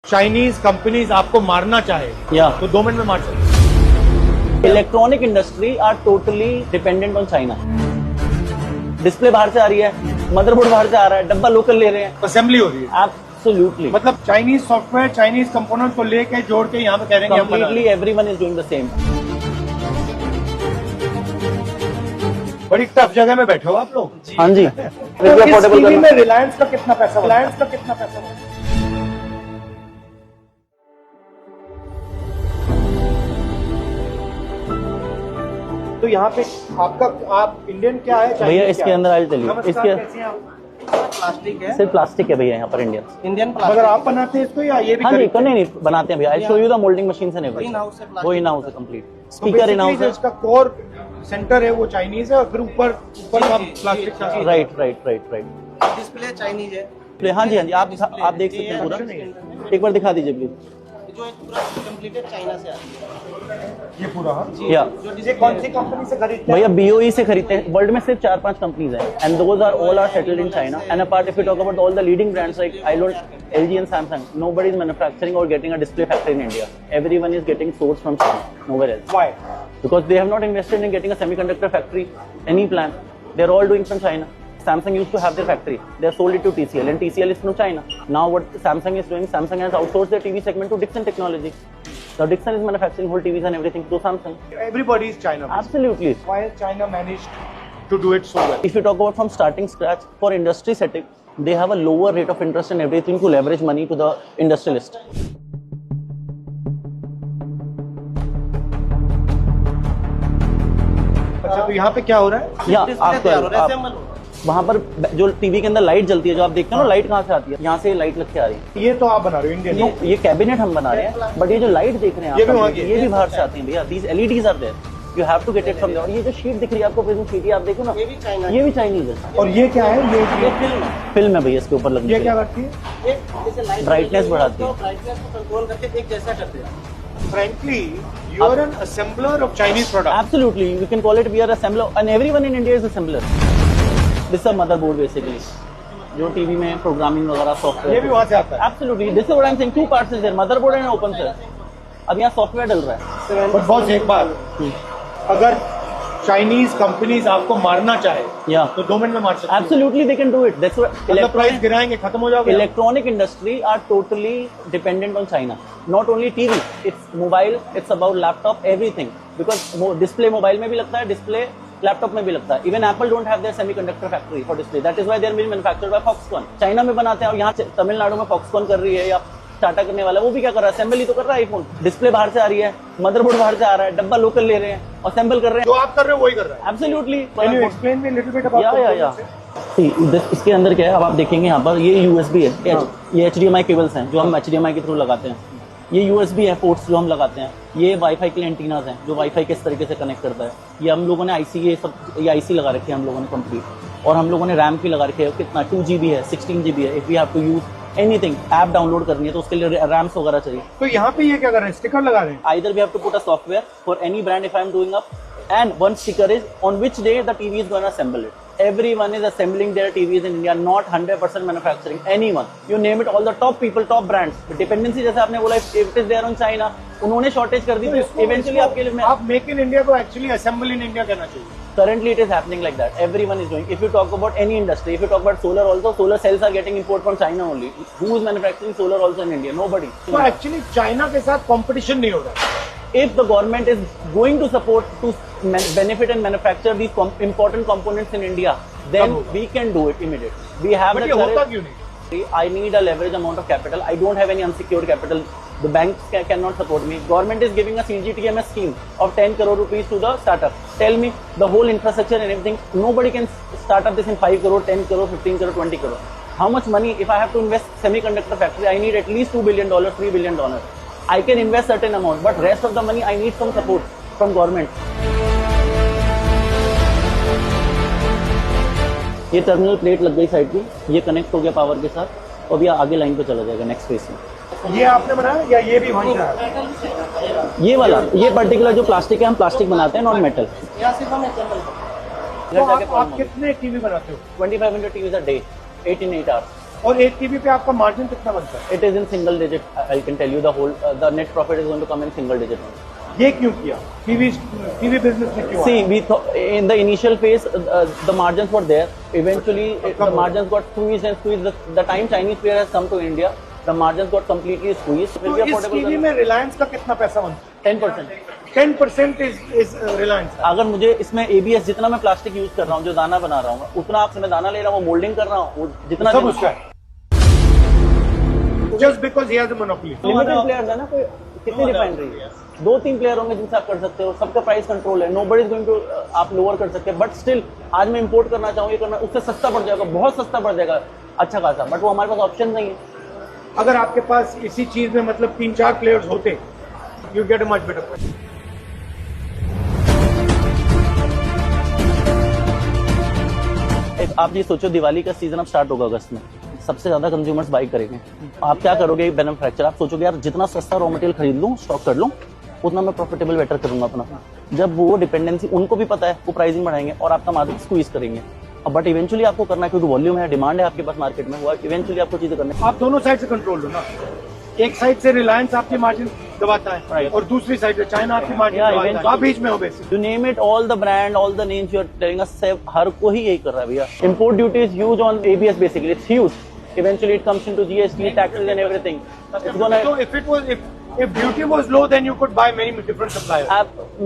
Chinese companies आपको मारना चाहे या तो 2 मिनट में मार सकते। Electronic industry are totally dependent on China. Display बाहर से आ रही है, मदरबोर्ड बाहर से आ रहा है, डब्बा लोकल ले रहे हैं, असेंबली हो रही है। एब्सोल्युटली मतलब चाइनीज सॉफ्टवेयर चाइनीज कंपोनेंट को लेके जोड़ के यहाँ पे कह रहे हैं कि हम बना रहे completely everyone is doing the same. हैं। बड़ी टफ जगह में बैठे हो आप लोग। हाँ जी, तो इस टीवी में रिलायंस का कितना पैसा, रिलायंस का कितना पैसा? तो यहाँ पे आपका आप इंडियन क्या है भैया इसके अंदर आई चलिए, नमस्कार, इसके कैसे हैं आप? प्लास्टिक है, सिर्फ प्लास्टिक है भैया यहाँ पर इंडियन। इंडियन मगर प्लास्टिक आप बनाते हैं इसको या ये भी हाँ जी, खरीदते हैं? नहीं नहीं बनाते हैं भैया। I show you the moulding machine and in everything. House है वो प्लास्टिक। इन हाउस है कंप्लीट। तो स्पीकर इन basically हाउस जो है। इसका कोर सेंटर है वो चाइनीज है और फिर ऊपर का जी, प्लास्टिक का जी। Right right right right. Display Chinese है, हाँ जी हाँ जी, आप देख सकते हैं पूरा। एक बार दिखा दीजिए प्लीज। जो एक पूरा कंप्लीटेड चाइना से आती है। ये पूरा हाँ? या जो ये कौन सी कंपनी से खरीदते हैं? भैया बीओई से खरीदते हैं। वर्ल्ड में सिर्फ 4-5 कंपनीज हैं and those are all are settled in China and apart if you talk about all the leading brands like LG and Samsung, nobody is manufacturing or getting a display factory in India. Everyone is getting sourced from China, nowhere else. Why? Because they have not invested in getting a semiconductor factory, any plan. They're all doing from China. Samsung used to have their factory. They have sold it to TCL and TCL is from China. Now what Samsung is doing, Samsung has outsourced their TV segment to Dixon Technology. So Dixon is manufacturing whole TVs and everything to Samsung. Everybody is China. Absolutely. Why has China managed to do it so well? If you talk about from starting scratch for industry setting, they have a lower rate of interest and everything to leverage money to the industrialist. अच्छा तो यहाँ पे क्या हो रहा है? या display तैयार हो रहा है, आप assemble हो। वहाँ पर जो टीवी के अंदर लाइट जलती है, जो आप देखते हैं ना, लाइट कहाँ से आती है? यहाँ से लाइट लग के आ रही है। ये तो आप बना रहे हो इंडियन? ये कैबिनेट हम बना रहे हैं, बट ये जो लाइट देख रहे हैं ये भी आप, वहाँ की है? ये भी बाहर से आती है भैया। These LEDs are there, you have to get it from there. और ये जो शीट दिख रही है आपको, प्रिज्म शीट, ये आप देखो ना, ये भी चाइना ये भी चाइनीज है। और ये क्या है? ये फिल्म है। फिल्म है भैया इसके ऊपर लगी। ये क्या करती है? एक जैसे लाइट Brightness बढ़ाती है। ब्राइटनेस को कंट्रोल करके एक जैसा करते हैं। Frankly, you are an assembler of Chinese product. Absolutely, we can call it we are assembler, and everyone in India is assembler. This is a motherboard basically, जो TV में प्रोग्रामिंग वगैरह software. ये भी वहाँ से आता है? Absolutely, this is what I'm saying. Two parts is there, motherboard and open source. अब यहाँ सॉफ्टवेयर डल रहा है। But boss एक बात, अगर चाइनीज कंपनीज आपको मारना चाहे या तो 2 मिनट में मार सकते हैं। Absolutely, they can do it. That's what मतलब प्राइस गिराएंगे, खत्म हो जाओगे। electronic industry are totally dependent on China. Not only TV, it's mobile, it's about laptop, everything. Because display mobile में भी लगता है, display लैपटॉप में भी लगता है। Even Apple don't have their semiconductor factory for display. That is why they are being manufactured by Foxconn. China में बनाते हैं और यहाँ तमिलनाडु में Foxconn कर रही है या टाटा करने वाला, वो भी क्या कर रहा है? असेंबली तो कर रहा है आईफोन। डिस्प्ले बाहर से आ रही है, मदरबोर्ड बाहर से आ रहा है, डब्बा लोकल ले रहे हैं, असेंबल कर रहे जो आप कर रहे हो वही कर रहा है। हैं। Absolutely. Can you explain me a little bit about या इसके अंदर क्या है, अब आप देखेंगे यहाँ पर ये USB है, ये HDMI केबल्स हैं जो हम HDMI के थ्रू लगाते हैं। ये USB है, पोर्ट्स जो हम लगाते हैं। ये वाईफाई के लिए एंटीनाज हैं जो वाईफाई किस तरीके से कनेक्ट करता है। ये हम लोगों ने IC, ये IC लगा रखी है हम लोगों ने कंप्लीट। और हम लोगों ने रैम भी लगा रखी है, कितना 2 GB है, 16 GB है। If we have to use anything, app download करनी है तो उसके लिए रैम्स वगैरह चाहिए। तो यहाँ पे ये क्या कर रहे हैं? स्टिकर लगा रहे हैं? Either we have to put a software for any brand if I am doing up, and one sticker is on which day the TV is going to assemble it. Everyone is assembling their TVs in India, not 100% manufacturing. Anyone, you name it, all the top people, top brands. Dependency जैसे आपने बोला, if it is there on China, उन्होंने shortage कर दी तो eventually आपके लिए आप make in India को एक्चुअली असेंबल इन इंडिया कहना चाहिए। currently it is happening like that. Everyone is doing. If you talk about any industry, if you talk about solar also, solar cells are getting import from China only. Who is manufacturing solar also in India? Nobody. तो actually China के साथ competition नहीं हो रहा। If the government is going to support to benefit and manufacture these important components in India, then we can do it immediately. We have but the ये होता courage. क्यों नहीं? I need a leverage amount of capital. I don't have any unsecured capital. The banks cannot support me. Government is giving a CGTMS scheme of 10 crore rupees to the startup. Tell me the whole infrastructure and everything. Nobody can start up this in 5 crore, 10 crore, 15 crore, 20 crore. How much money? If I have to invest semiconductor factory, I need at least $2 billion, $3 billion. I can invest certain amount, but rest of the money I need some support from government. ये terminal plate लग गई side की, ये connect हो गया power के साथ, और अभी आगे लाइन पे चला जाएगा नेक्स्ट फेज में। ये आपने बनाया या ये भी वहीं से आया? ये वाला, ये पर्टिकुलर जो प्लास्टिक है, हम प्लास्टिक बनाते हैं, नॉन मेटल। यहाँ सिर्फ हम असेंबल करते हैं। तो आप कितने टीवी बनाते हो? 2500 TVs a day, 8 in 8 hours. और एक टीवी पे आपका मार्जिन कितना बनता है? It is in single digit. I can tell you the whole the net profit is going to come in single digit. ये क्यों किया? टीवी बिजनेस में क्यों? See, we thought in the initial phase the margins were there. Eventually the margins got squeezed and squeezed. The time Chinese player has come to India, the margins got completely squeezed. तो इस TV में रिलायंस का कितना पैसा बनता है? 10%. 10% is Reliance. अगर मुझे इसमें ABS जितना मैं प्लास्टिक यूज कर रहा हूँ, जो दाना बना रहा हूँ, उतना आपसे मैं दाना ले रहा हूँ, मोल्डिंग कर रहा हूँ, वो जितना सब उसका है। Just because he has a monopoly. Limited players है ना, कोई कितनी रिफाइनरी है, 2-3 प्लेयर होंगे जिनसे आप कर सकते हो, सबका प्राइस कंट्रोल है, नोबडी इज गोइंग टू आप लोअर कर सकते हैं, बट स्टिल आज मैं इंपोर्ट करना चाहूँ, ये करना उससे सस्ता पड़ जाएगा, बहुत सस्ता पड़ जाएगा अच्छा खासा, बट वो हमारे पास ऑप्शन नहीं है। अगर आपके पास इसी चीज में मतलब 3-4 प्लेयर्स होते, you get a much better price. आप ये सोचो, दिवाली का सीजन अब स्टार्ट होगा अगस्त में, सबसे ज्यादा कंज्यूमर्स बाई करेंगे, आप क्या करोगे? मैन्युफैक्चर आप सोचोगे यार जितना सस्ता रॉ मटेरियल खरीद लूं, स्टॉक कर लूं, उतना मैं प्रॉफिटेबल बेटर करूंगा अपना। जब वो डिपेंडेंसी उनको भी पता है, वो प्राइसिंग बढ़ाएंगे और आपका मार्जिन स्क्वीज करेंगे। बट इवेंचुअली आपको करना है, क्योंकि वॉल्यूम है, डिमांड है आपके पास मार्केट में, वो इवेंचुअली आपको चीजें करनी है। आप दोनों साइड से कंट्रोल लो ना, एक साइड से रिलायंस आपकी मार्जिन दबाता है Right. और दूसरी साइड से चाइना आपकी मार्जिन Yeah, दबाता है, eventually. आप बीच में हो basic. You name it, all the brand, all the names you are telling us, हर कोई यही कर रहा है भैया। Import duty is huge on ABS basically, it's huge. Eventually it comes into GST, taxes and everything. It's gonna. So if duty was low, then you could buy many different suppliers.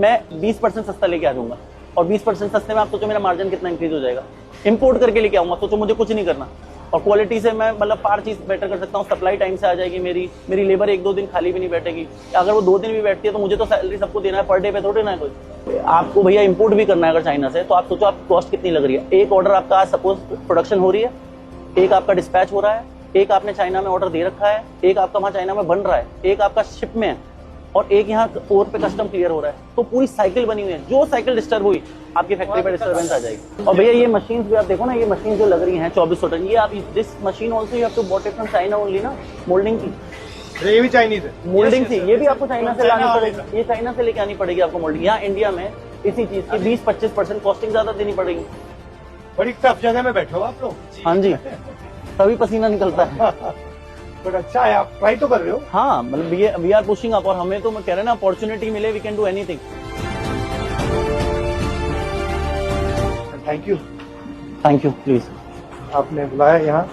मैं 20% सस्ता लेके आ जाऊंगा और 20% सस्ते में आप सोचो मेरा मार्जिन कितना इंक्रीज हो जाएगा। इंपोर्ट करके लेके आऊंगा, सोचो मुझे कुछ नहीं करना, और क्वालिटी से मैं मतलब पार चीज बेटर कर सकता हूँ, सप्लाई टाइम से आ जाएगी, मेरी लेबर 1-2 दिन खाली भी नहीं बैठेगी। अगर वो 2 दिन भी बैठती है तो मुझे तो सैलरी सबको देना है, पर डे पे थोड़ी ना है कोई। आपको भैया इंपोर्ट भी करना है अगर चाइना से, तो आप सोचो आप कॉस्ट कितनी लग रही है। एक ऑर्डर आपका आज सपोज प्रोडक्शन हो रही है, एक आपका डिस्पैच हो रहा है, एक आपने चाइना में ऑर्डर दे रखा है, एक आपका वहाँ चाइना में बन रहा है, एक आपका शिप में है, और एक यहाँ पोर्ट पे कस्टम क्लियर हो रहा है। तो पूरी साइकिल बनी हुई है, जो साइकिल डिस्टर्ब हुई आपकी फैक्ट्री पे डिस्टर्बेंस आ जाएगी। और भैया ये मशीन भी आप देखो ना, ये मशीन जो लग रही है 2400 टन, ये आप this machine also you have to bought it from China only ना, मोल्डिंग की। ये भी चाइनीज है। मोल्डिंग थी, ये भी आपको चाइना से लानी पड़ेगी, ये चाइना से लेके आनी पड़ेगी आपको मोल्डिंग। यहाँ इंडिया में इसी चीज की 20-25% कॉस्टिंग ज्यादा देनी पड़ेगी। बड़ी टफ जगह में बैठे हो आप लोग। हाँ जी, तभी पसीना निकलता है। बट अच्छा है, आप ट्राई तो कर रहे हो। हाँ, मतलब वी आर पुशिंग अप, और हमें तो मैं कह रहे हैं ना, अपॉर्चुनिटी मिले we can do anything. Thank you please. आपने बुलाया यहाँ।